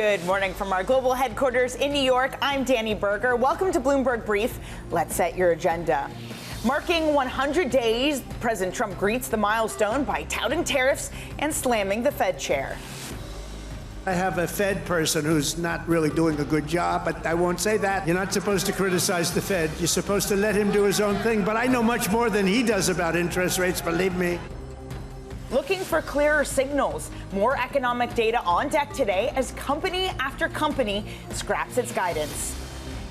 Good morning from our global headquarters in New York. I'm Danny Berger. Welcome to Bloomberg Brief. Let's set your agenda. Marking 100 days, President Trump greets the milestone by touting tariffs and slamming the Fed chair. I have a Fed person who's not really doing a good job, but I won't say that. You're not supposed to criticize the Fed. You're supposed to let him do his own thing. But I know much more than he does about interest rates, believe me. Looking for clearer signals. More economic data on deck today as company after company scraps its guidance.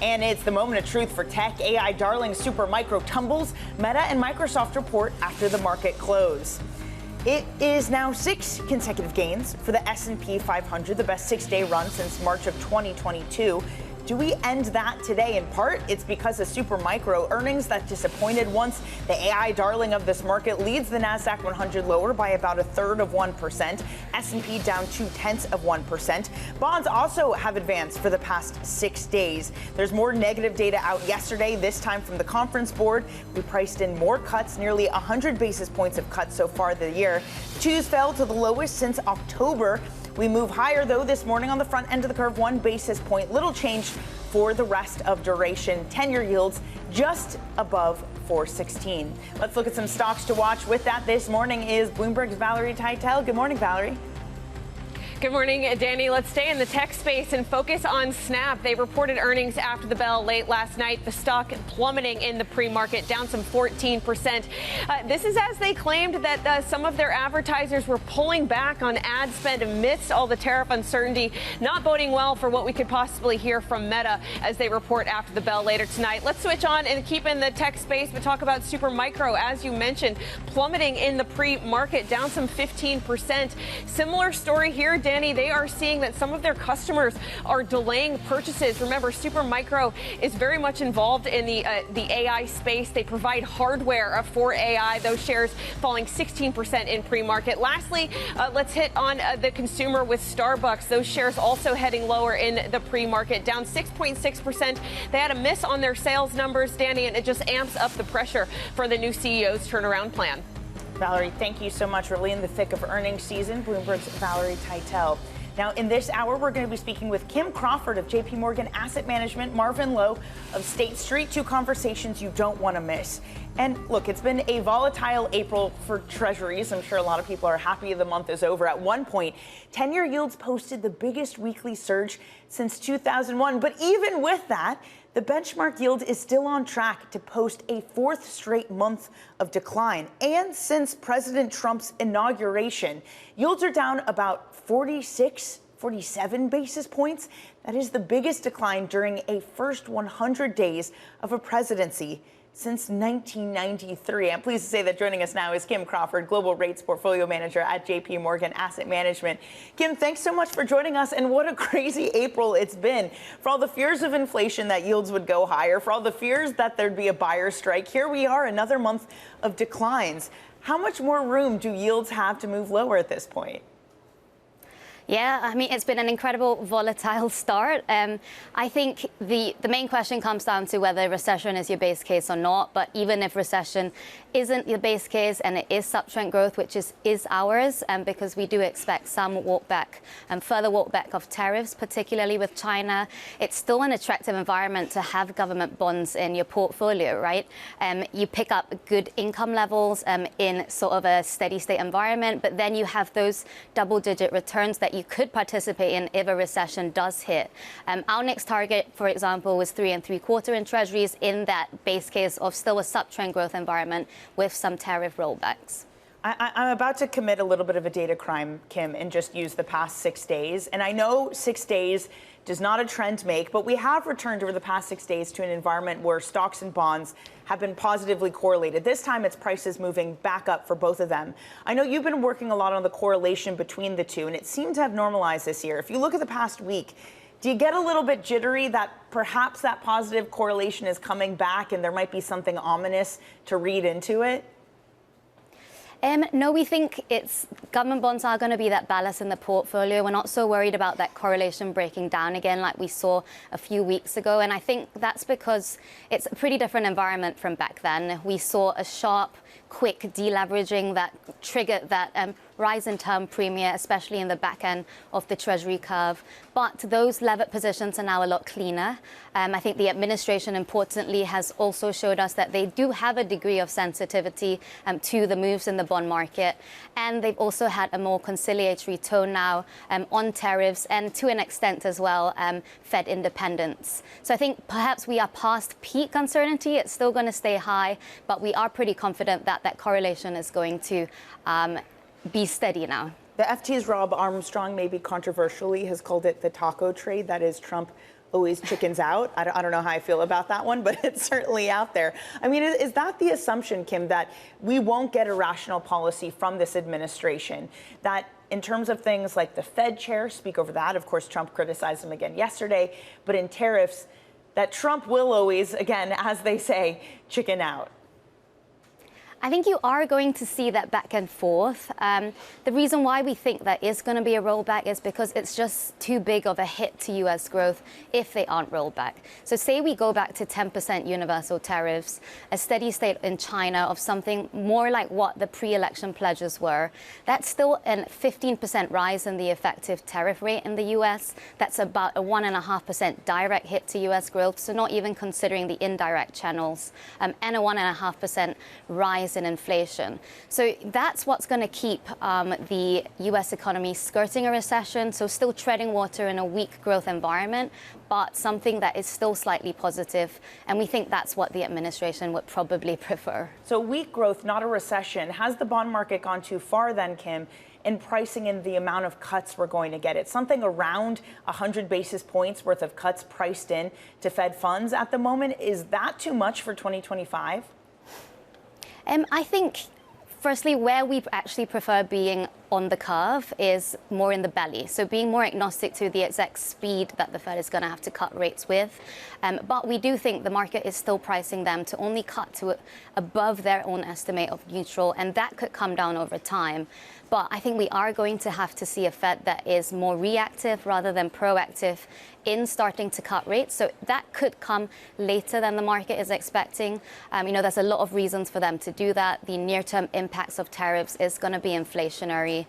And it's the moment of truth for tech. AI darling Supermicro tumbles. Meta and Microsoft report after the market close. It is now 6 consecutive gains for the S&P 500, the best 6-day run since March of 2022. Do we end that today? In part, it's because of Supermicro earnings that disappointed once. The AI darling of this market leads the NASDAQ 100 lower by about 1/3%. S&P down 0.2%. Bonds also have advanced for the past 6 days. There's more negative data out yesterday, this time from the Conference Board. We priced in more cuts, nearly 100 basis points of cuts so far this year. Twos fell to the lowest since October. We move higher, though, this morning on the front end of the curve, 1 basis point. Little change for the rest of duration. 10-year yields just above 416. Let's look at some stocks to watch. With that, this morning is Bloomberg's Valerie Teitel. Good morning, Valerie. Good morning, Danny. Let's stay in the tech space and focus on Snap. They reported earnings after the bell late last night. The stock plummeting in the pre-market, down some 14%. This is as they claimed that some of their advertisers were pulling back on ad spend amidst all the tariff uncertainty, not boding well for what we could possibly hear from Meta as they report after the bell later tonight. Let's switch on and keep in the tech space, but talk about Supermicro, as you mentioned, plummeting in the pre-market, down some 15%. Similar story here, Danny. They are seeing that some of their customers are delaying purchases. Remember, Supermicro is very much involved in the AI space. They provide hardware for AI. Those shares falling 16% in pre-market. Lastly, let's hit on the consumer with Starbucks. Those shares also heading lower in the pre-market, down 6.6%. They had a miss on their sales numbers, Danny, and it just amps up the pressure for the new CEO's turnaround plan. Valerie, thank you so much. Really in the thick of earnings season. Bloomberg's Valerie Teitel. Now, in this hour, we're going to be speaking with Kim Crawford of JPMorgan Asset Management, Marvin Lowe of State Street. 2 conversations you don't want to miss. And look, it's been a volatile April for treasuries. I'm sure a lot of people are happy the month is over. At one point, 10-year yields posted the biggest weekly surge since 2001. But even with that, the benchmark yield is still on track to post a 4th straight month of decline. And since President Trump's inauguration, yields are down about 47 basis points. That is the biggest decline during a first 100 days of a presidency since 1993. I'm pleased to say that joining us now is Kim Crawford, Global Rates Portfolio Manager at JPMorgan Asset Management. Kim, thanks so much for joining us. And what a crazy April it's been. For all the fears of inflation that yields would go higher, for all the fears that there'd be a buyer strike, here we are, another month of declines. How much more room do yields have to move lower at this point? Yeah, I mean, it's been an incredible volatile start. I think the main question comes down to whether recession is your base case or not. But even if recession isn't your base case and it is subtrend growth, which is ours, because we do expect some walk back and further walk back of tariffs, particularly with China, it's still an attractive environment to have government bonds in your portfolio, right? You pick up good income levels in sort of a steady state environment, but then you have those double-digit returns that you could participate in if a recession does hit. Our next target, for example, was 3 3/4 in treasuries in that base case of still a subtrend growth environment with some tariff rollbacks. I'm about to commit a little bit of a data crime, Kim, and just use the past 6 days. And I know 6 days does not a trend make, but we have returned over the past 6 days to an environment where stocks and bonds have been positively correlated. This time it's prices moving back up for both of them. I know you've been working a lot on the correlation between the two, and it seemed to have normalized this year. If you look at the past week, do you get a little bit jittery that perhaps that positive correlation is coming back and there might be something ominous to read into it? No, we think government bonds are going to be that ballast in the portfolio. We're not so worried about that correlation breaking down again like we saw a few weeks ago. And I think that's because it's a pretty different environment from back then. We saw a sharp, quick deleveraging that triggered that rise in term premium, especially in the back end of the Treasury curve. But those levered positions are now a lot cleaner. I think the administration, importantly, has also showed us that they do have a degree of sensitivity to the moves in the bond market. And they've also had a more conciliatory tone now on tariffs and, to an extent as well, Fed independence. So I think perhaps we are past peak uncertainty. It's still going to stay high, but we are pretty confident that that correlation is going to be steady now. The FT's Rob Armstrong, maybe controversially, has called it the taco trade. That is, Trump always chickens out. I don't know how I feel about that one, but it's certainly out there. I mean, is that the assumption, Kim, that we won't get a rational policy from this administration? That in terms of things like the Fed chair, speak over that. Of course, Trump criticized him again yesterday. But in tariffs, that Trump will always, again, as they say, chicken out. I think you are going to see that back and forth. The reason why we think there is going to be a rollback is because it's just too big of a hit to U.S. growth if they aren't rolled back. So say we go back to 10% universal tariffs, a steady state in China of something more like what the pre-election pledges were. That's still a 15% rise in the effective tariff rate in the U.S. That's about a 1.5% direct hit to U.S. growth, so not even considering the indirect channels, and a 1.5% rise in inflation. So that's what's going to keep the U.S. economy skirting a recession, so still treading water in a weak growth environment, but something that is still slightly positive. And we think that's what the administration would probably prefer. So weak growth, not a recession. Has the bond market gone too far then, Kim, in pricing in the amount of cuts we're going to get? It's something around 100 basis points worth of cuts priced in to Fed funds at the moment. Is that too much for 2025? I think, firstly, where we actually prefer being on the curve is more in the belly. So being more agnostic to the exact speed that the Fed is going to have to cut rates with. But we do think the market is still pricing them to only cut to above their own estimate of neutral, and that could come down over time. But I think we are going to have to see a Fed that is more reactive rather than proactive in starting to cut rates. So that could come later than the market is expecting. There's a lot of reasons for them to do that. The near-term impacts of tariffs is going to be inflationary.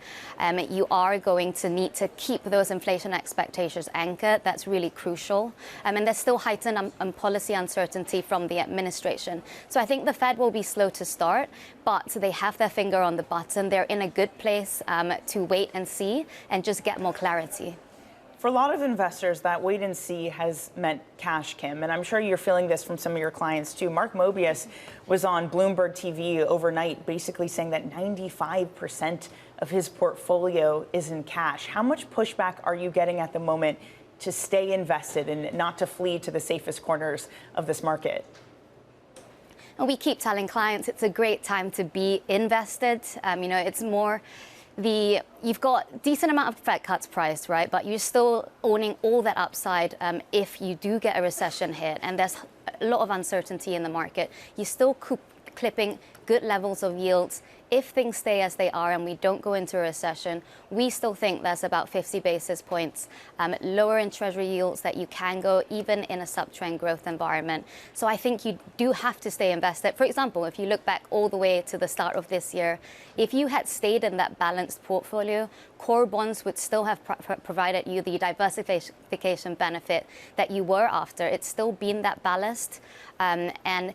You are going to need to keep those inflation expectations anchored. That's really crucial. And there's still heightened policy uncertainty from the administration. So I think the Fed will be slow to start, but they have their finger on the button. They're in a good place to wait and see and just get more clarity. For a lot of investors, that wait and see has meant cash, Kim. And I'm sure you're feeling this from some of your clients, too. Mark Mobius was on Bloomberg TV overnight, basically saying that 95% of his portfolio is in cash. How much pushback are you getting at the moment to stay invested and not to flee to the safest corners of this market? And we keep telling clients it's a great time to be invested. It's more you've got decent amount of Fed cuts priced, right? But you're still owning all that upside if you do get a recession hit, and there's a lot of uncertainty in the market. You're still clipping good levels of yields. If things stay as they are and we don't go into a recession, we still think there's about 50 basis points lower in Treasury yields that you can go even in a subtrend growth environment. So I think you do have to stay invested. For example, if you look back all the way to the start of this year, if you had stayed in that balanced portfolio, core bonds would still have provided you the diversification benefit that you were after. It's still been that ballast. And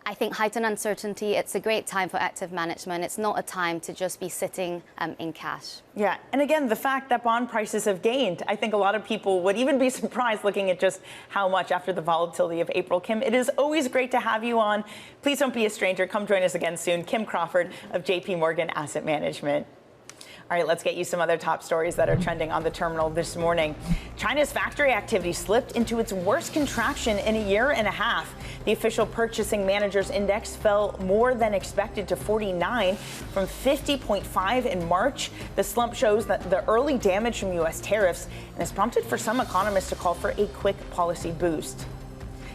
I think heightened uncertainty, it's a great time for active management. It's not a time to just be sitting in cash. Yeah. And again, the fact that bond prices have gained, I think a lot of people would even be surprised looking at just how much after the volatility of April. Kim, it is always great to have you on. Please don't be a stranger. Come join us again soon. Kim Crawford of JPMorgan Asset Management. All right, let's get you some other top stories that are trending on the terminal this morning. China's factory activity slipped into its worst contraction in a year and a half. The official purchasing managers index fell more than expected to 49 from 50.5 in March. The slump shows that the early damage from U.S. tariffs and has prompted for some economists to call for a quick policy boost.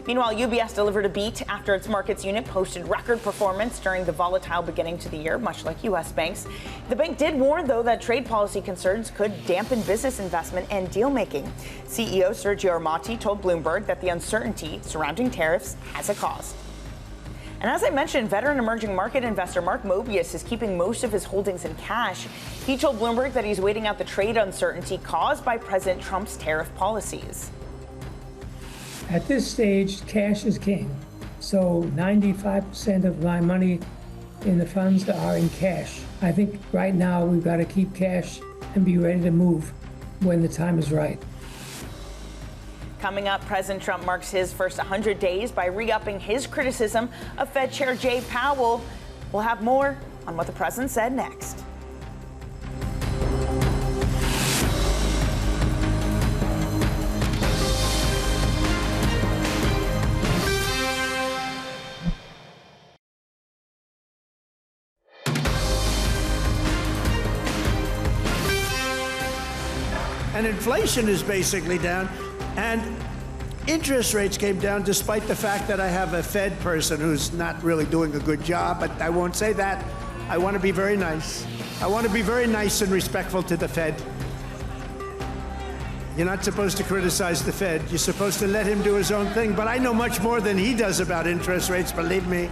Meanwhile, UBS delivered a beat after its markets unit posted record performance during the volatile beginning to the year, much like U.S. banks. The bank did warn, though, that trade policy concerns could dampen business investment and deal-making. CEO Sergio Armati told Bloomberg that the uncertainty surrounding tariffs has a cost. And as I mentioned, veteran emerging market investor Mark Mobius is keeping most of his holdings in cash. He told Bloomberg that he's waiting out the trade uncertainty caused by President Trump's tariff policies. At this stage, cash is king. So 95% of my money in the funds are in cash. I think right now we've got to keep cash and be ready to move when the time is right. Coming up, President Trump marks his first 100 days by re-upping his criticism of Fed Chair Jay Powell. We'll have more on what the president said next. And inflation is basically down. And interest rates came down despite the fact that I have a Fed person who's not really doing a good job, but I won't say that. I want to be very nice. I want to be very nice and respectful to the Fed. You're not supposed to criticize the Fed. You're supposed to let him do his own thing, but I know much more than he does about interest rates, believe me.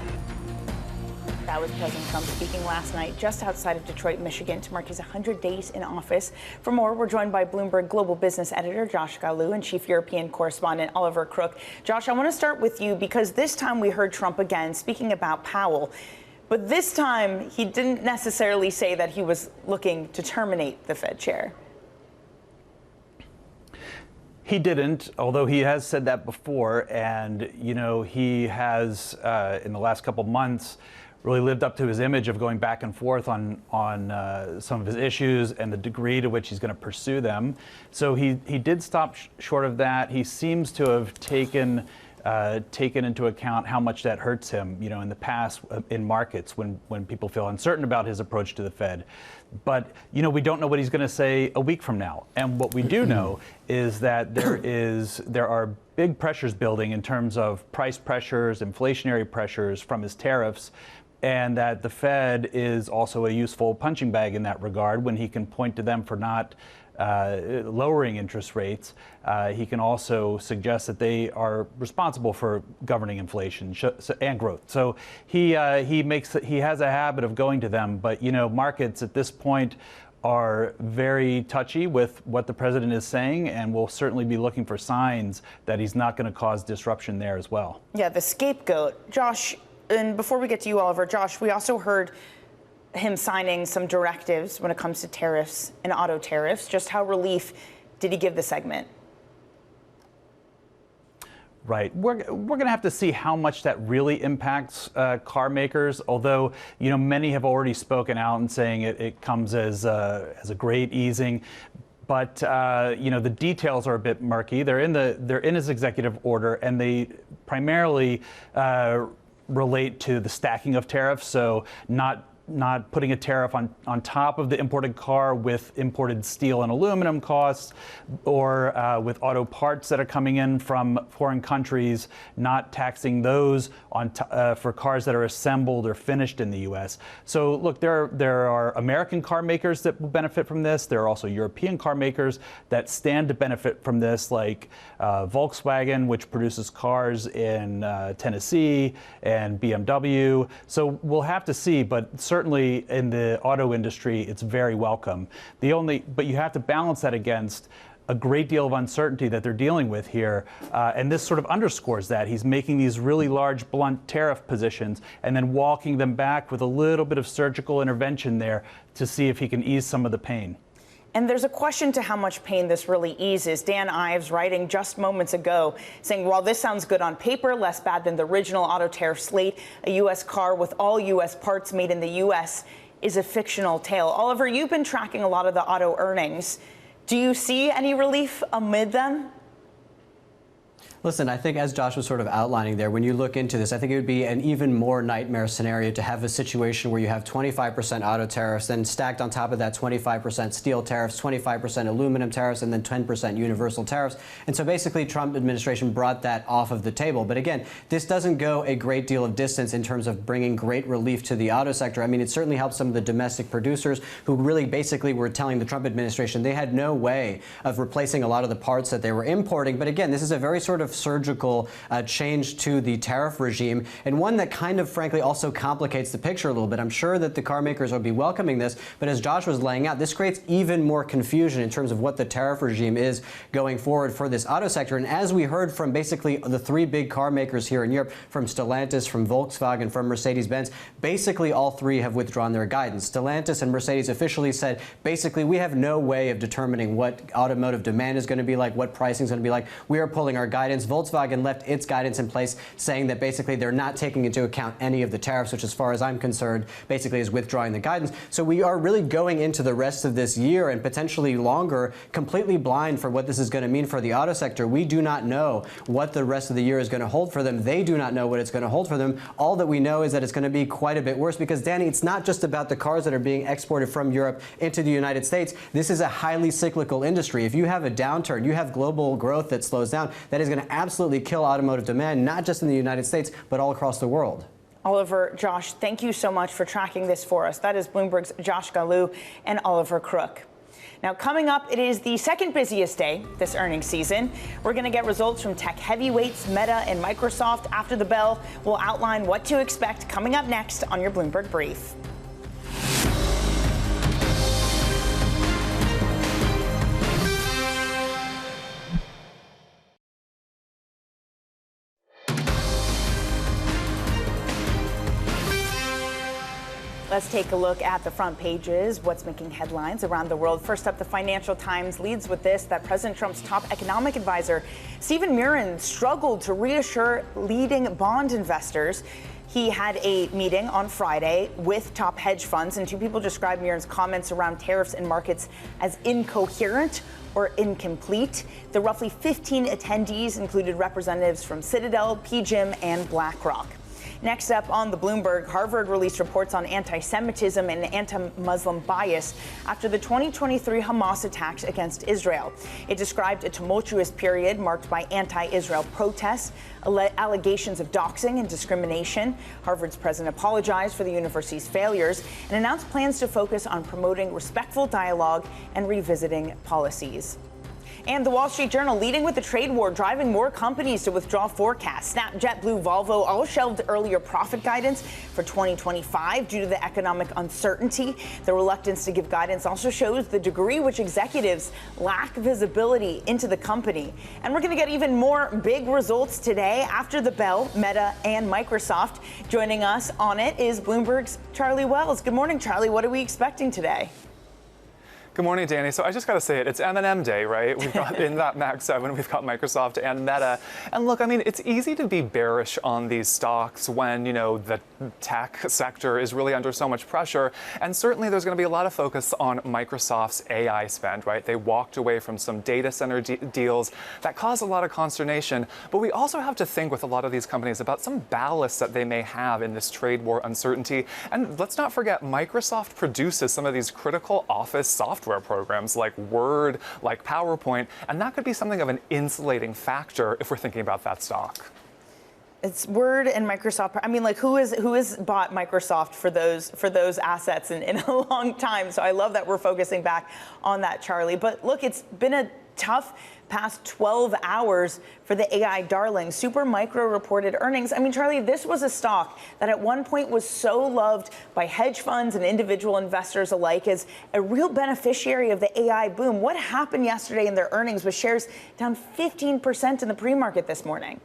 That was President Trump speaking last night just outside of Detroit, Michigan, to mark his 100 days in office. For more, we're joined by Bloomberg Global Business Editor Josh Galou and Chief European Correspondent Oliver Crook. Josh, I want to start with you because this time we heard Trump again speaking about Powell. But this time he didn't necessarily say that he was looking to terminate the Fed chair. He didn't, although he has said that before. And, you know, he has, in the last couple months, really lived up to his image of going back and forth on some of his issues and the degree to which he's going to pursue them. So he did stop short of that. He seems to have taken into account how much that hurts him, you know, in the past in markets when people feel uncertain about his approach to the Fed. But, you know, we don't know what he's going to say a week from now. And what we do know is that there are big pressures building in terms of price pressures, inflationary pressures from his tariffs, and that the Fed is also a useful punching bag in that regard when he can point to them for not lowering interest rates. He can also suggest that they are responsible for governing inflation and growth. So he has a habit of going to them. But, you know, markets at this point are very touchy with what the president is saying, and will certainly be looking for signs that he's not going to cause disruption there as well. Yeah, the scapegoat. Josh, and before we get to you, Oliver, Josh, we also heard him signing some directives when it comes to tariffs and auto tariffs. Just how relief did he give the segment? Right. We're going to have to see how much that really impacts car makers, although, you know, many have already spoken out and saying it comes as a great easing. But, you know, the details are a bit murky. They're in his executive order, and they primarily relate to the stacking of tariffs. So not putting a tariff on top of the imported car with imported steel and aluminum costs, or with auto parts that are coming in from foreign countries, not taxing those for cars that are assembled or finished in the U.S. So look, there are American car makers that will benefit from this. There are also European car makers that stand to benefit from this, like Volkswagen, which produces cars in Tennessee, and BMW. So we'll have to see, but certainly in the auto industry, it's very welcome. But you have to balance that against a great deal of uncertainty that they're dealing with here. And this sort of underscores that. He's making these really large, blunt tariff positions and then walking them back with a little bit of surgical intervention there to see if he can ease some of the pain. And there's a question to how much pain this really eases. Dan Ives writing just moments ago saying, while this sounds good on paper, less bad than the original auto tariff slate, a U.S. car with all U.S. parts made in the U.S. is a fictional tale. Oliver, you've been tracking a lot of the auto earnings. Do you see any relief amid them? Listen, I think as Josh was sort of outlining there, when you look into this, I think it would be an even more nightmare scenario to have a situation where you have 25% auto tariffs, then stacked on top of that 25% steel tariffs, 25% aluminum tariffs, and then 10% universal tariffs. And so basically, Trump administration brought that off of the table. But again, this doesn't go a great deal of distance in terms of bringing great relief to the auto sector. I mean, it certainly helps some of the domestic producers who really basically were telling the Trump administration they had no way of replacing a lot of the parts that they were importing. But again, this is a very sort of surgical change to the tariff regime, and one that kind of frankly also complicates the picture a little bit. I'm sure that the car makers will be welcoming this, but as Josh was laying out, this creates even more confusion in terms of what the tariff regime is going forward for this auto sector. And as we heard from basically the three big car makers here in Europe, from Stellantis, from Volkswagen, from Mercedes-Benz, basically all three have withdrawn their guidance. Stellantis and Mercedes officially said, basically, we have no way of determining what automotive demand is going to be like, what pricing is going to be like. We are pulling our guidance. Volkswagen left its guidance in place, saying that basically they're not taking into account any of the tariffs, which as far as I'm concerned, basically is withdrawing the guidance. So we are really going into the rest of this year and potentially longer completely blind for what this is going to mean for the auto sector. We do not know what the rest of the year is going to hold for them. They do not know what it's going to hold for them. All that we know is that it's going to be quite a bit worse because, Danny, it's not just about the cars that are being exported from Europe into the United States. This is a highly cyclical industry. If you have a downturn, you have global growth that slows down, that is going to absolutely kill automotive demand, not just in the United States, but all across the world. Oliver, Josh, thank you so much for tracking this for us. That is Bloomberg's Josh Galou and Oliver Crook. Now, coming up, it is the second busiest day this earnings season. We're going to get results from tech heavyweights Meta and Microsoft. After the bell, we'll outline what to expect coming up next on your Bloomberg Brief. Let's take a look at the front pages, what's making headlines around the world. First up, the Financial Times leads with this, that President Trump's top economic advisor, Stephen Murin, struggled to reassure leading bond investors. He had a meeting on Friday with top hedge funds, and two people described Murin's comments around tariffs and markets as incoherent or incomplete. The roughly 15 attendees included representatives from Citadel, PGIM, and BlackRock. Next up on the Bloomberg, Harvard released reports on anti-Semitism and anti-Muslim bias after the 2023 Hamas attacks against Israel. It described a tumultuous period marked by anti-Israel protests, allegations of doxing and discrimination. Harvard's president apologized for the university's failures and announced plans to focus on promoting respectful dialogue and revisiting policies. And the Wall Street Journal leading with the trade war, driving more companies to withdraw forecasts. Snap, JetBlue, Volvo all shelved earlier profit guidance for 2025 due to the economic uncertainty. The reluctance to give guidance also shows the degree which executives lack visibility into the company. And we're going to get even more big results today after the bell, Meta and Microsoft. Joining us on it is Bloomberg's Charlie Wells. Good morning, Charlie. What are we expecting today? Good morning, Danny. So I just got to say it's M&M day, right? We've got in that Mag 7, we've got Microsoft and Meta. And look, I mean, it's easy to be bearish on these stocks when, you know, the tech sector is really under so much pressure. And certainly there's going to be a lot of focus on Microsoft's AI spend, right? They walked away from some data center deals that caused a lot of consternation. But we also have to think with a lot of these companies about some ballast that they may have in this trade war uncertainty. And let's not forget, Microsoft produces some of these critical office software programs like Word, like PowerPoint, and that could be something of an insulating factor if we're thinking about that stock. It's Word and Microsoft. I mean, like, who has bought Microsoft for those assets in a long time? So I love that we're focusing back on that, Charlie. But look, it's been a tough past 12 hours for the AI darling. Supermicro reported earnings. I mean, Charlie, this was a stock that at one point was so loved by hedge funds and individual investors alike as a real beneficiary of the AI boom. What happened yesterday in their earnings with shares down 15% in the pre-market this morning?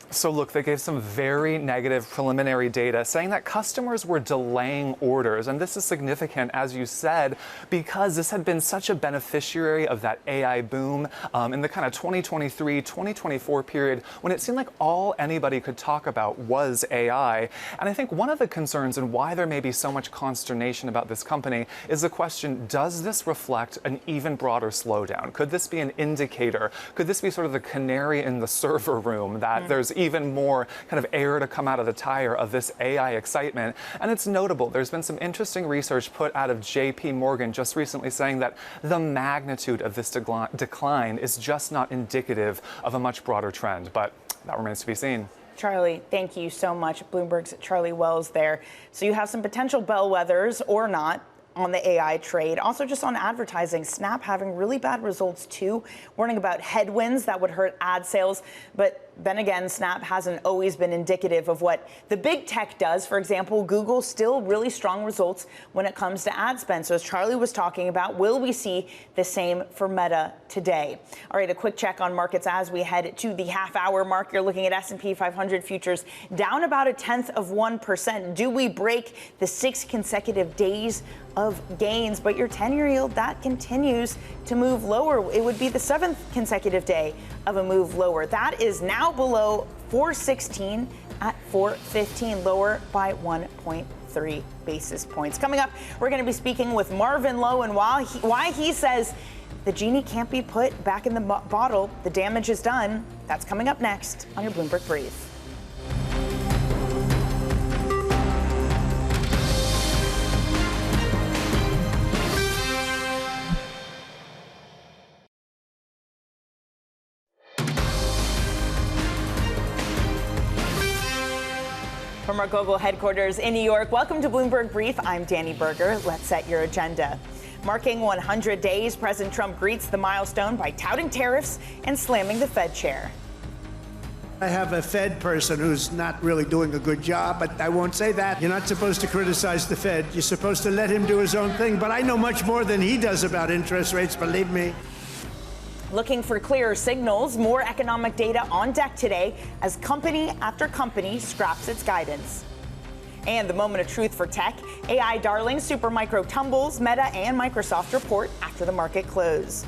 So look, they gave some very negative preliminary data saying that customers were delaying orders. And this is significant, as you said, because this had been such a beneficiary of that AI boom in the kind of 2023, 2024 period when it seemed like all anybody could talk about was AI. And I think one of the concerns and why there may be so much consternation about this company is the question, does this reflect an even broader slowdown? Could this be an indicator? Could this be sort of the canary in the server room that there's even more kind of air to come out of the tire of this AI excitement? And it's notable. There's been some interesting research put out of JPMorgan just recently saying that the magnitude of this decline is just not indicative of a much broader trend. But that remains to be seen. Charlie, thank you so much. Bloomberg's Charlie Wells there. So you have some potential bellwethers or not on the AI trade. Also, just on advertising, Snap having really bad results too, warning about headwinds that would hurt ad sales. But then again, Snap hasn't always been indicative of what the big tech does. For example, Google still really strong results when it comes to ad spend. So as Charlie was talking about, will we see the same for Meta today? All right, a quick check on markets as we head to the half-hour mark. You're looking at S&P 500 futures down about 0.1%. Do we break the 6 consecutive days of gains? But your 10-year yield, that continues to move lower. It would be the 7th consecutive day of a move lower. That is now below 416 at 415, lower by 1.3 basis points. Coming up, we're going to be speaking with Marvin Lowe and why he says the genie can't be put back in the bottle. The damage is done. That's coming up next on your Bloomberg Brief. From our global headquarters in New York, welcome to Bloomberg Brief. I'm Danny Berger. Let's set your agenda. Marking 100 days, President Trump greets the milestone by touting tariffs and slamming the Fed chair. I have a Fed person who's not really doing a good job, but I won't say that. You're not supposed to criticize the Fed. You're supposed to let him do his own thing. But I know much more than he does about interest rates, believe me. Looking for clearer signals, more economic data on deck today as company after company scraps its guidance. And the moment of truth for tech, AI darlings Supermicro tumbles, Meta and Microsoft report after the market close.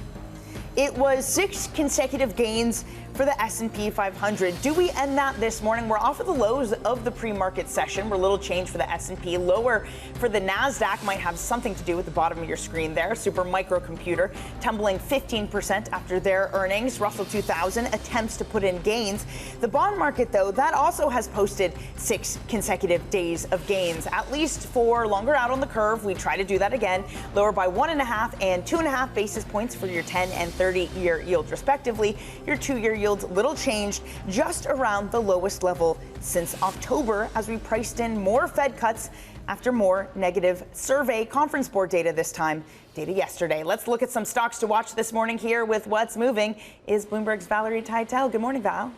It was 6 consecutive gains for the S&P 500. Do we end that this morning? We're off of the lows of the pre-market session. We're a little change for the S&P, lower for the NASDAQ. Might have something to do with the bottom of your screen there. Supermicro Computer tumbling 15% after their earnings. Russell 2000 attempts to put in gains. The bond market, though, that also has posted 6 consecutive days of gains, at least for longer out on the curve. We try to do that again, lower by 1.5 and 2.5 basis points for your 10 and 30-year yields, respectively. Your 2-year yields little changed, just around the lowest level since October, as we priced in more Fed cuts after more negative survey conference board data this time. Data yesterday. Let's look at some stocks to watch this morning. Here with what's moving is Bloomberg's Valerie Teitel. Good morning, Val.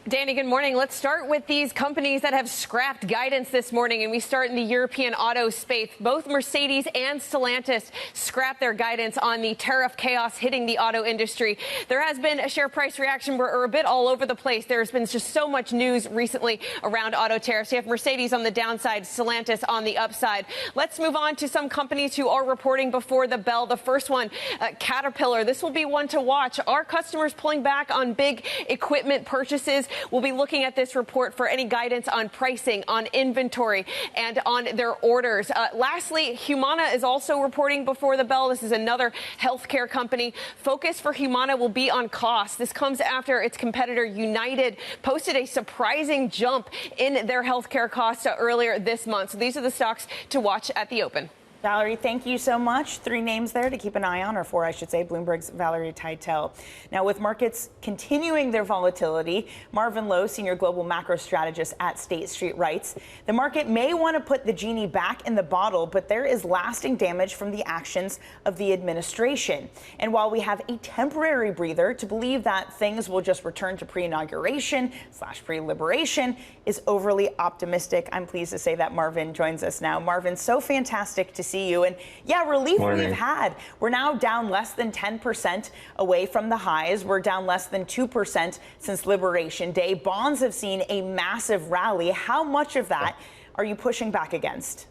Danny, good morning. Let's start with these companies that have scrapped guidance this morning, and we start in the European auto space. Both Mercedes and Stellantis scrapped their guidance on the tariff chaos hitting the auto industry. There has been a share price reaction. We're a bit all over the place. There's been just so much news recently around auto tariffs. You have Mercedes on the downside, Stellantis on the upside. Let's move on to some companies who are reporting before the bell. The first one, Caterpillar. This will be one to watch. Are customers pulling back on big equipment purchases? We'll be looking at this report for any guidance on pricing, on inventory, and on their orders. Lastly, Humana is also reporting before the bell. This is another healthcare company. Focus for Humana will be on cost. This comes after its competitor United posted a surprising jump in their healthcare costs earlier this month. So these are the stocks to watch at the open. Valerie, thank you so much. 3 names there to keep an eye on, or 4, I should say. Bloomberg's Valerie Teitel. Now, with markets continuing their volatility, Marvin Lowe, senior global macro strategist at State Street, writes, the market may want to put the genie back in the bottle, but there is lasting damage from the actions of the administration. And while we have a temporary breather to believe that things will just return to pre-inauguration / pre-liberation is overly optimistic. I'm pleased to say that Marvin joins us now. Marvin, so fantastic to see you. And yeah, relief we've had. We're now down less than 10% away from the highs. We're down less than 2% since Liberation Day. Bonds have seen a massive rally. How much of that are you pushing back against?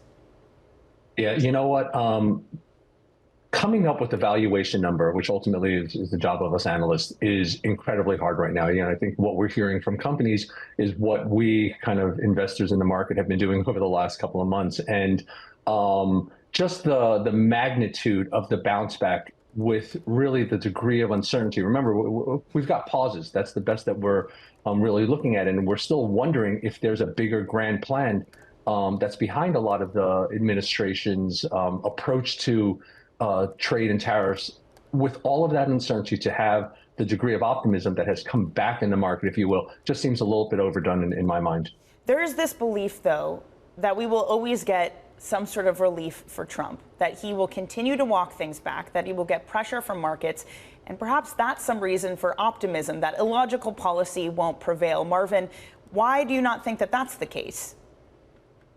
Yeah, you know what? Coming up with the valuation number, which ultimately is the job of us analysts, is incredibly hard right now. You know, I think what we're hearing from companies is what we kind of investors in the market have been doing over the last couple of months. And just the magnitude of the bounce back with really the degree of uncertainty. Remember, we've got pauses. That's the best that we're really looking at. And we're still wondering if there's a bigger grand plan that's behind a lot of the administration's approach to trade and tariffs. With all of that uncertainty, to have the degree of optimism that has come back in the market, if you will, just seems a little bit overdone in my mind. There is this belief, though, that we will always get some sort of relief for Trump, that he will continue to walk things back, that he will get pressure from markets, and perhaps that's some reason for optimism that illogical policy won't prevail. Marvin, why do you not think that that's the case?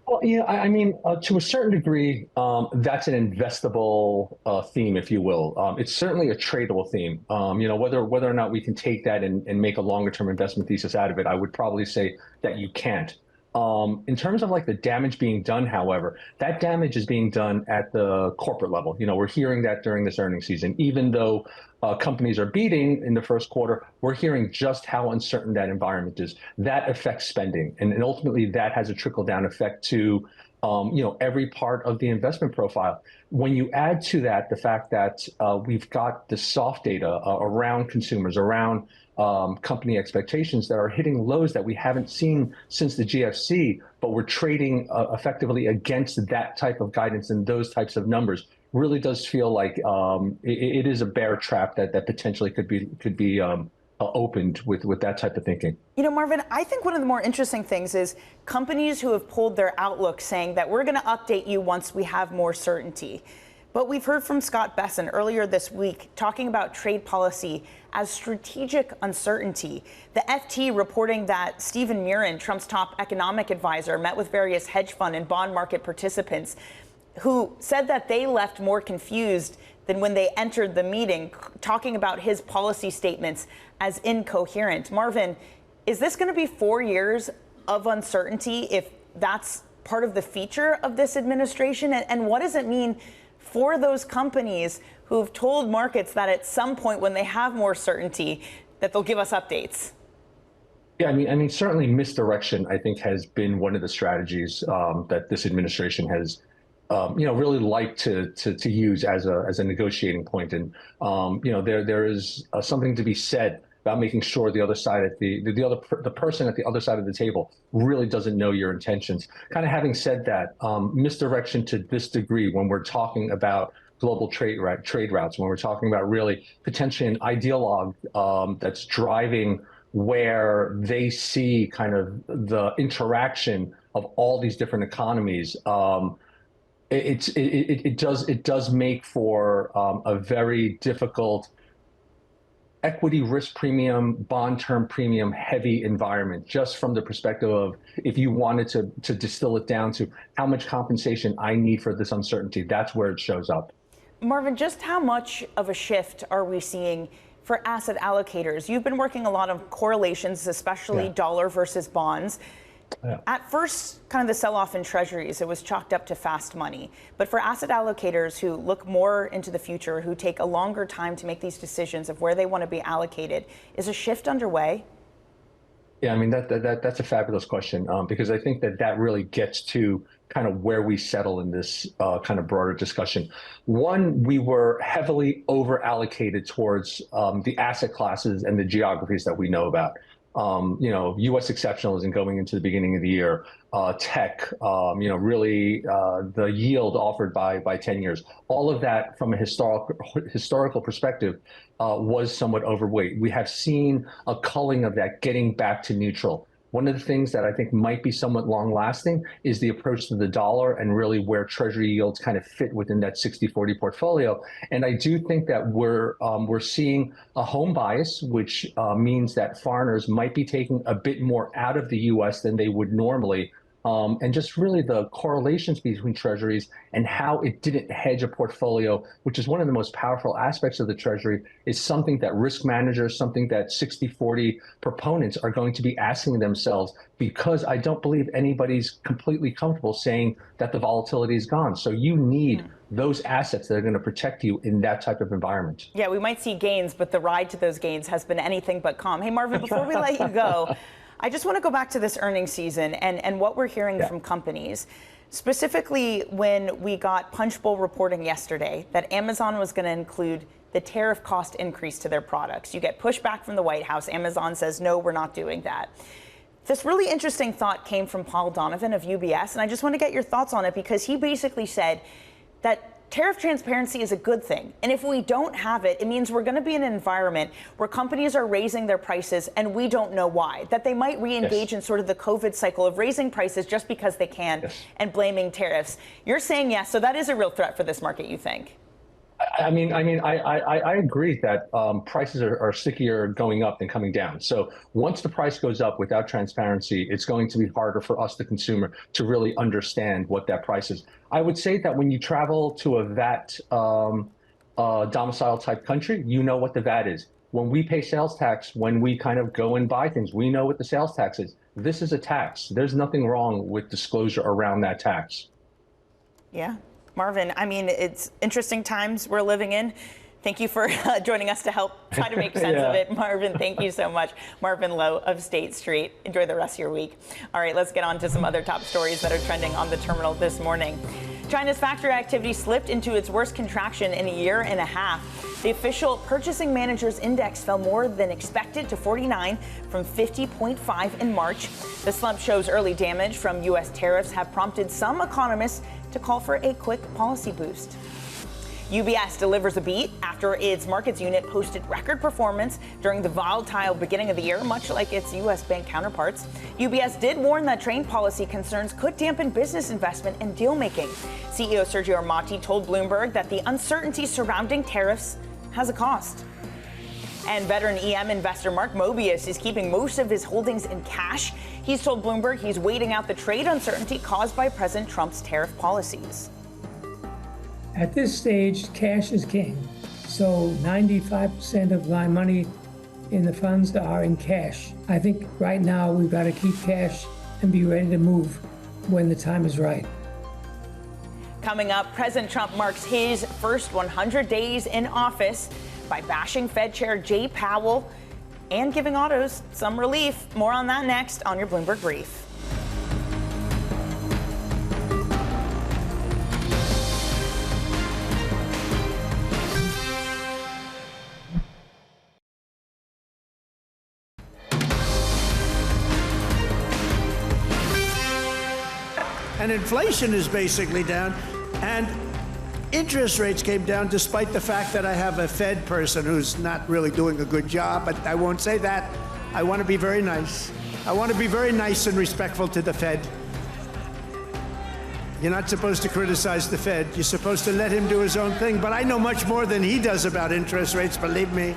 Well, yeah, I mean, to a certain degree, that's an investable theme, if you will. It's certainly a tradable theme. Whether or not we can take that and make a longer term investment thesis out of it, I would probably say that you can't. In terms of like the damage being done, however, that damage is being done at the corporate level. We're hearing that during this earnings season, even though companies are beating in the first quarter, we're hearing just how uncertain that environment is. That affects spending. And ultimately that has a trickle down effect to, every part of the investment profile. When you add to that the fact that we've got the soft data around consumers, around company expectations that are hitting lows that we haven't seen since the GFC, but we're trading effectively against that type of guidance and those types of numbers, really does feel like it is a bear trap that potentially could be opened with that type of thinking. Marvin, I think one of the more interesting things is companies who have pulled their outlook saying that we're going to update you once we have more certainty. But we've heard from Scott Besson earlier this week talking about trade policy as strategic uncertainty. The FT reporting that Stephen Murin, Trump's top economic advisor, met with various hedge fund and bond market participants who said that they left more confused than when they entered the meeting, talking about his policy statements as incoherent. Marvin, is this going to be 4 years of uncertainty if that's part of the feature of this administration? And what does it mean for those companies who've told markets that at some point when they have more certainty that they'll give us updates? Yeah, I mean, certainly misdirection, I think, has been one of the strategies that this administration has really like to use as a negotiating point. And there is something to be said about making sure the other side at the person at the other side of the table really doesn't know your intentions. Kind of having said that, misdirection to this degree when we're talking about global trade routes, when we're talking about really potentially an ideologue that's driving where they see kind of the interaction of all these different economies. It does make for a very difficult equity risk premium, bond term premium heavy environment, just from the perspective of if you wanted to distill it down to how much compensation I need for this uncertainty, that's where it shows up. Marvin, just how much of a shift are we seeing for asset allocators? You've been working a lot of correlations, especially dollar versus bonds. Yeah. At first, kind of the sell-off in treasuries, it was chalked up to fast money. But for asset allocators who look more into the future, who take a longer time to make these decisions of where they want to be allocated, is a shift underway? Yeah, I mean, that's a fabulous question, because I think that really gets to kind of where we settle in this kind of broader discussion. One, we were heavily over-allocated towards the asset classes and the geographies that we know about. U.S. exceptionalism going into the beginning of the year, tech, really the yield offered by 10 years. All of that from a historical perspective was somewhat overweight. We have seen a culling of that getting back to neutral. One of the things that I think might be somewhat long lasting is the approach to the dollar and really where treasury yields kind of fit within that 60-40 portfolio. And I do think that we're seeing a home bias, which means that foreigners might be taking a bit more out of the U.S. than they would normally. And just really the correlations between treasuries and how it didn't hedge a portfolio, which is one of the most powerful aspects of the treasury, is something that risk managers, something that 60-40 proponents are going to be asking themselves, because I don't believe anybody's completely comfortable saying that the volatility is gone. So you need those assets that are going to protect you in that type of environment. Yeah, we might see gains, but the ride to those gains has been anything but calm. Hey, Marvin, before we let you go, I just want to go back to this earnings season and what we're hearing from companies. Specifically, when we got Punchbowl reporting yesterday that Amazon was going to include the tariff cost increase to their products. You get pushback from the White House. Amazon says, no, we're not doing that. This really interesting thought came from Paul Donovan of UBS, and I just want to get your thoughts on it because he basically said that tariff transparency is a good thing. And if we don't have it, it means we're going to be in an environment where companies are raising their prices and we don't know why, that they might re-engage in sort of the COVID cycle of raising prices just because they can and blaming tariffs. You're saying yes, so that is a real threat for this market, you think? I agree that prices are stickier going up than coming down. So once the price goes up without transparency, it's going to be harder for us, the consumer, to really understand what that price is. I would say that when you travel to a VAT domicile type country, you know what the VAT is. When we pay sales tax, when we kind of go and buy things, we know what the sales tax is. This is a tax. There's nothing wrong with disclosure around that tax. Yeah. Marvin, I mean, it's interesting times we're living in. Thank you for joining us to help try to make sense of it. Marvin, thank you so much. Marvin Lowe of State Street. Enjoy the rest of your week. All right, let's get on to some other top stories that are trending on the terminal this morning. China's factory activity slipped into its worst contraction in a year and a half. The official Purchasing Managers Index fell more than expected to 49 from 50.5 in March. The slump shows early damage from U.S. tariffs have prompted some economists to call for a quick policy boost. UBS delivers a beat after its markets unit posted record performance during the volatile beginning of the year, much like its U.S. bank counterparts. UBS did warn that trade policy concerns could dampen business investment and deal making. CEO Sergio Armati told Bloomberg that the uncertainty surrounding tariffs has a cost. And veteran EM investor Mark Mobius is keeping most of his holdings in cash. He's told Bloomberg he's waiting out the trade uncertainty caused by President Trump's tariff policies. At this stage, cash is king. So 95% of my money in the funds are in cash. I think right now we've got to keep cash and be ready to move when the time is right. Coming up, President Trump marks his first 100 days in office by bashing Fed Chair Jay Powell and giving autos some relief. More on that next on your Bloomberg Brief. And inflation is basically down, and interest rates came down despite the fact that I have a Fed person who's not really doing a good job, but I won't say that. I want to be very nice. I want to be very nice and respectful to the Fed. You're not supposed to criticize the Fed. You're supposed to let him do his own thing, but I know much more than he does about interest rates, believe me.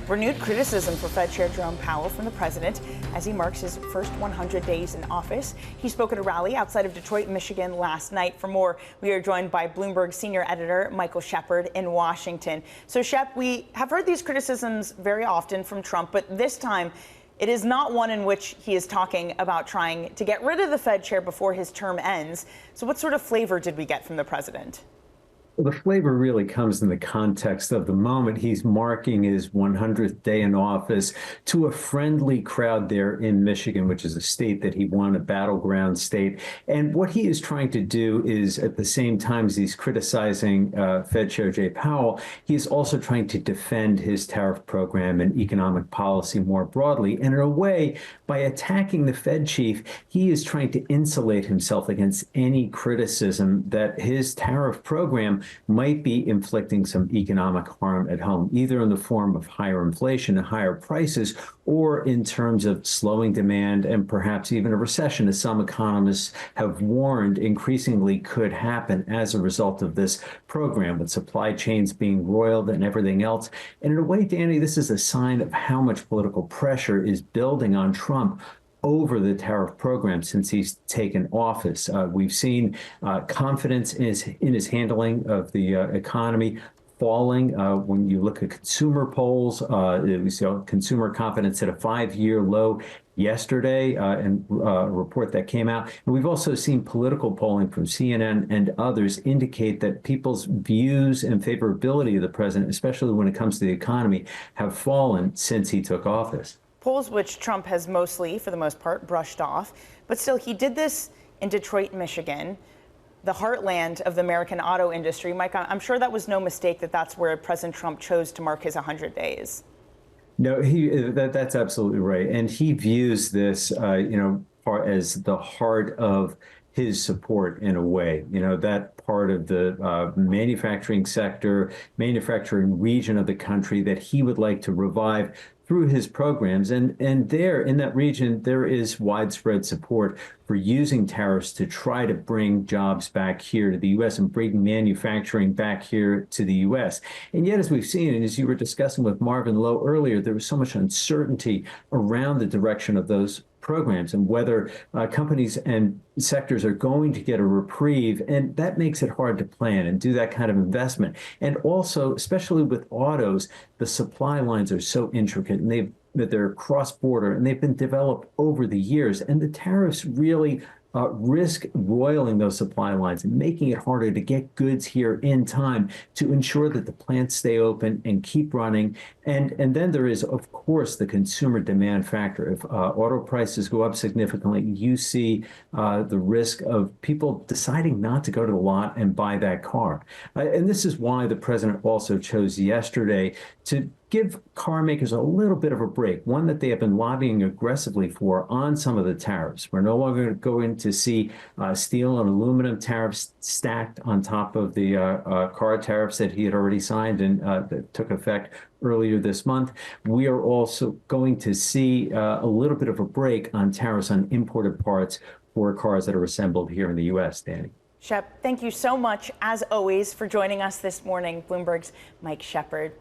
Renewed criticism for Fed Chair Jerome Powell from the president as he marks his first 100 days in office. He spoke at a rally outside of Detroit, Michigan last night. For more, we are joined by Bloomberg senior editor Michael Shepard in Washington. So, Shep, we have heard these criticisms very often from Trump, but this time it is not one in which he is talking about trying to get rid of the Fed chair before his term ends. So what sort of flavor did we get from the president? Well, the flavor really comes in the context of the moment. He's marking his 100th day in office to a friendly crowd there in Michigan, which is a state that he won, a battleground state. And what he is trying to do is, at the same time as he's criticizing Fed Chair Jay Powell, he's also trying to defend his tariff program and economic policy more broadly. And in a way, by attacking the Fed chief, he is trying to insulate himself against any criticism that his tariff program might be inflicting some economic harm at home, either in the form of higher inflation and higher prices, or in terms of slowing demand and perhaps even a recession, as some economists have warned increasingly could happen as a result of this program, with supply chains being roiled and everything else. And in a way, Danny, this is a sign of how much political pressure is building on Trump over the tariff program since he's taken office. We've seen confidence in his handling of the economy falling. When you look at consumer polls, we saw consumer confidence at a 5-year low yesterday, and a report that came out. And we've also seen political polling from CNN and others indicate that people's views and favorability of the president, especially when it comes to the economy, have fallen since he took office. Polls which Trump has mostly, for the most part, brushed off. But still, he did this in Detroit, Michigan, the heartland of the American auto industry. Mike, I'm sure that was no mistake that that's where President Trump chose to mark his 100 days. No, that's absolutely right. And he views this, as the heart of his support in a way. You know, that part of the manufacturing sector, manufacturing region of the country that he would like to revive through his programs. And there in that region, there is widespread support for using tariffs to try to bring jobs back here to the U.S. and bring manufacturing back here to the U.S. And yet, as we've seen, and as you were discussing with Marvin Lowe earlier, there was so much uncertainty around the direction of those programs and whether companies and sectors are going to get a reprieve. And that makes it hard to plan and do that kind of investment. And also, especially with autos, the supply lines are so intricate and they're cross-border and they've been developed over the years. And the tariffs really risk roiling those supply lines and making it harder to get goods here in time to ensure that the plants stay open and keep running. And then there is, of course, the consumer demand factor. If auto prices go up significantly, you see the risk of people deciding not to go to the lot and buy that car. And this is why the president also chose yesterday to give car makers a little bit of a break, one that they have been lobbying aggressively for on some of the tariffs. We're no longer going to see steel and aluminum tariffs stacked on top of the car tariffs that he had already signed and that took effect earlier this month. We are also going to see a little bit of a break on tariffs on imported parts for cars that are assembled here in the U.S., Danny. Shep, thank you so much, as always, for joining us this morning. Bloomberg's Mike Shepard.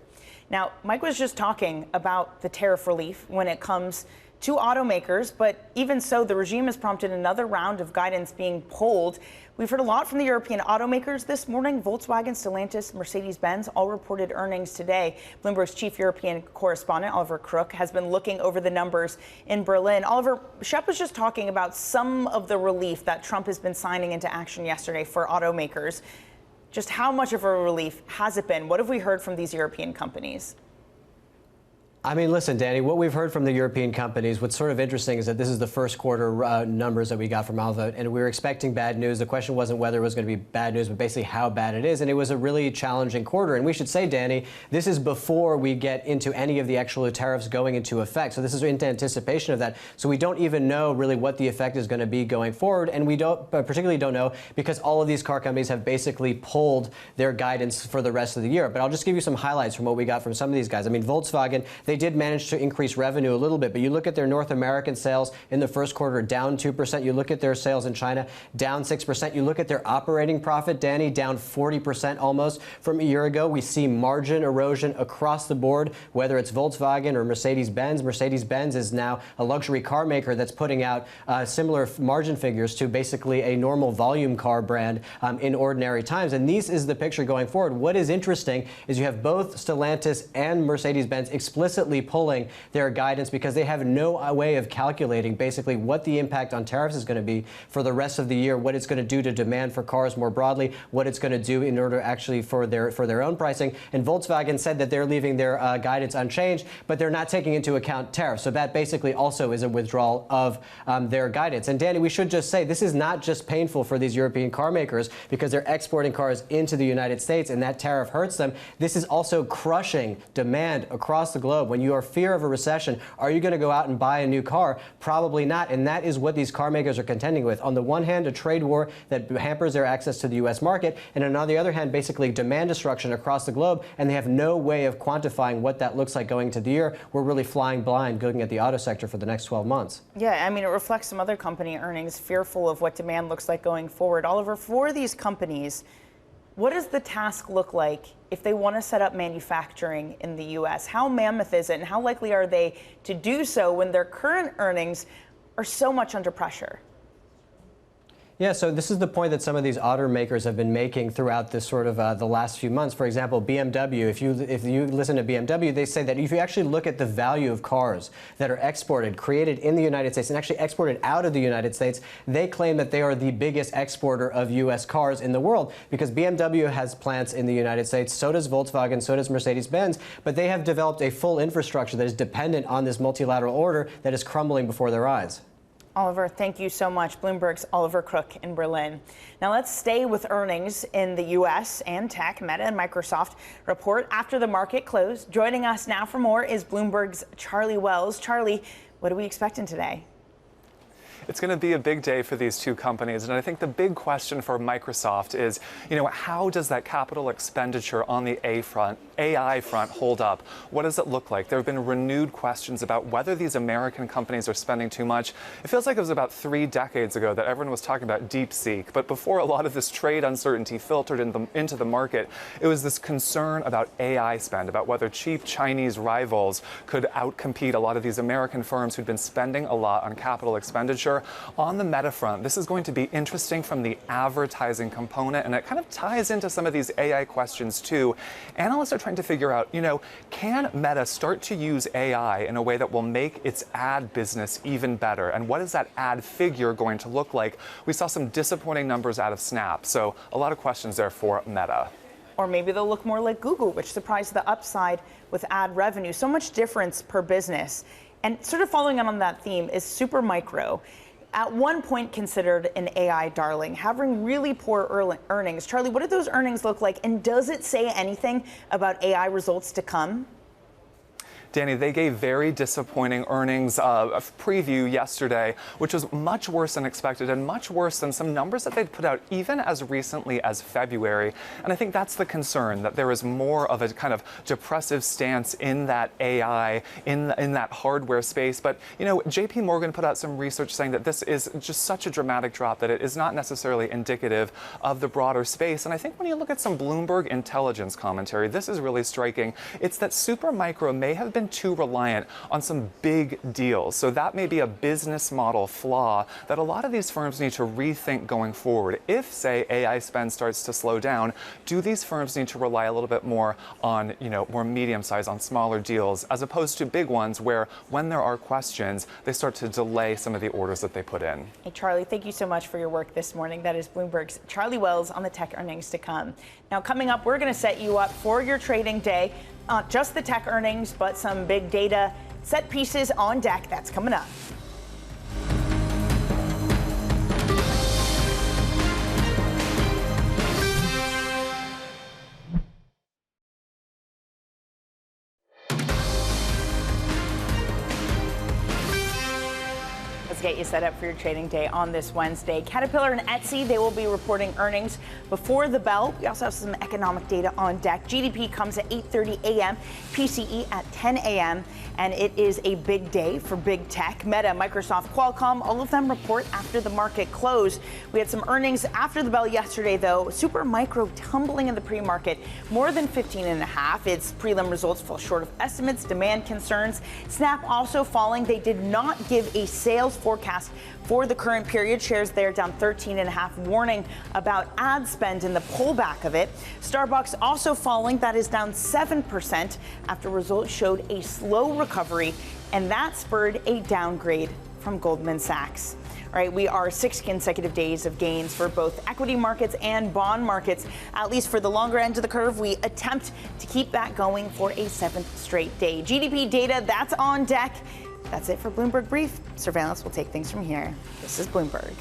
Now, Mike was just talking about the tariff relief when it comes to automakers, but even so, the regime has prompted another round of guidance being pulled. We've heard a lot from the European automakers this morning. Volkswagen, Stellantis, Mercedes-Benz all reported earnings today. Bloomberg's chief European correspondent, Oliver Crook, has been looking over the numbers in Berlin. Oliver, Shep was just talking about some of the relief that Trump has been signing into action yesterday for automakers. Just how much of a relief has it been? What have we heard from these European companies? I mean, listen, Danny, what we've heard from the European companies, what's sort of interesting is that this is the first quarter numbers that we got from Alva, and we were expecting bad news. The question wasn't whether it was going to be bad news, but basically how bad it is. And it was a really challenging quarter. And we should say, Danny, this is before we get into any of the actual tariffs going into effect. So this is into anticipation of that. So we don't even know really what the effect is going to be going forward. And we particularly don't know because all of these car companies have basically pulled their guidance for the rest of the year. But I'll just give you some highlights from what we got from some of these guys. I mean, Volkswagen, they did manage to increase revenue a little bit, but you look at their North American sales in the first quarter, down 2%. You look at their sales in China, down 6%. You look at their operating profit, Danny, down 40% almost from a year ago. We see margin erosion across the board, whether it's Volkswagen or Mercedes-Benz. Mercedes-Benz is now a luxury car maker that's putting out similar margin figures to basically a normal volume car brand in ordinary times. And this is the picture going forward. What is interesting is you have both Stellantis and Mercedes-Benz explicitly pulling their guidance because they have no way of calculating basically what the impact on tariffs is going to be for the rest of the year, what it's going to do to demand for cars more broadly, what it's going to do in order actually for their own pricing. And Volkswagen said that they're leaving their guidance unchanged, but they're not taking into account tariffs. So that basically also is a withdrawal of their guidance. And Danny, we should just say this is not just painful for these European car makers because they're exporting cars into the United States and that tariff hurts them. This is also crushing demand across the globe. When you are fear of a recession, are you going to go out and buy a new car? Probably not. And that is what these car makers are contending with. On the one hand, a trade war that hampers their access to the U.S. market, and on the other hand, basically demand destruction across the globe, and they have no way of quantifying what that looks like going into the year. We're really flying blind looking at the auto sector for the next 12 months. Yeah, I mean, it reflects some other company earnings, fearful of what demand looks like going forward. Oliver, for these companies, what does the task look like if they want to set up manufacturing in the U.S.? How mammoth is it, and how likely are they to do so when their current earnings are so much under pressure? Yeah, so this is the point that some of these automakers have been making throughout this sort of the last few months. For example, BMW, if you listen to BMW, they say that if you actually look at the value of cars that are exported, created in the United States, and actually exported out of the United States, they claim that they are the biggest exporter of U.S. cars in the world because BMW has plants in the United States, so does Volkswagen, so does Mercedes-Benz, but they have developed a full infrastructure that is dependent on this multilateral order that is crumbling before their eyes. Oliver, thank you so much. Bloomberg's Oliver Crook in Berlin. Now let's stay with earnings in the U.S. and tech. Meta and Microsoft report after the market closed. Joining us now for more is Bloomberg's Charlie Wells. Charlie, what are we expecting today? It's going to be a big day for these two companies, and I think the big question for Microsoft is, how does that capital expenditure on the AI front hold up? What does it look like? There have been renewed questions about whether these American companies are spending too much. It feels like it was about 3 decades ago that everyone was talking about DeepSeek, but before a lot of this trade uncertainty filtered into the market, it was this concern about AI spend, about whether cheap Chinese rivals could outcompete a lot of these American firms who'd been spending a lot on capital expenditure. On the Meta front, this is going to be interesting from the advertising component, and it kind of ties into some of these AI questions too. Analysts are trying to figure out, can Meta start to use AI in a way that will make its ad business even better? And what is that ad figure going to look like? We saw some disappointing numbers out of Snap, so a lot of questions there for Meta. Or maybe they'll look more like Google, which surprised the upside with ad revenue. So much difference per business. And sort of following on that theme is Supermicro. At one point considered an AI darling, having really poor earnings. Charlie, what do those earnings look like? And does it say anything about AI results to come? Danny, they gave very disappointing earnings preview yesterday, which was much worse than expected and much worse than some numbers that they'd put out even as recently as February. And I think that's the concern, that there is more of a kind of depressive stance in that AI, in that hardware space. But, JPMorgan put out some research saying that this is just such a dramatic drop that it is not necessarily indicative of the broader space. And I think when you look at some Bloomberg intelligence commentary, this is really striking. It's that Supermicro may have been too reliant on some big deals. So that may be a business model flaw that a lot of these firms need to rethink going forward. If, say, AI spend starts to slow down, do these firms need to rely a little bit more on, more medium size, on smaller deals, as opposed to big ones where when there are questions, they start to delay some of the orders that they put in. Hey, Charlie, thank you so much for your work this morning. That is Bloomberg's Charlie Wells on the tech earnings to come. Now, coming up, we're going to set you up for your trading day. Not just the tech earnings, but some big data set pieces on deck. That's coming up. Get you set up for your trading day on this Wednesday. Caterpillar and Etsy, they will be reporting earnings before the bell. We also have some economic data on deck. GDP comes at 8:30 a.m., PCE at 10 a.m., and it is a big day for big tech. Meta, Microsoft, Qualcomm, all of them report after the market close. We had some earnings after the bell yesterday, though. Supermicro tumbling in the pre-market, more than 15.5. Its prelim results fell short of estimates, demand concerns. Snap also falling. They did not give a sales forecast for the current period. Shares there down 13.5, warning about ad spend and the pullback of it. Starbucks also falling. That is down 7% after results showed a slow recovery, and that spurred a downgrade from Goldman Sachs. All right, we are 6 consecutive days of gains for both equity markets and bond markets. At least for the longer end of the curve, we attempt to keep that going for a 7th straight day. GDP data, that's on deck. That's it for Bloomberg Brief. Surveillance will take things from here. This is Bloomberg.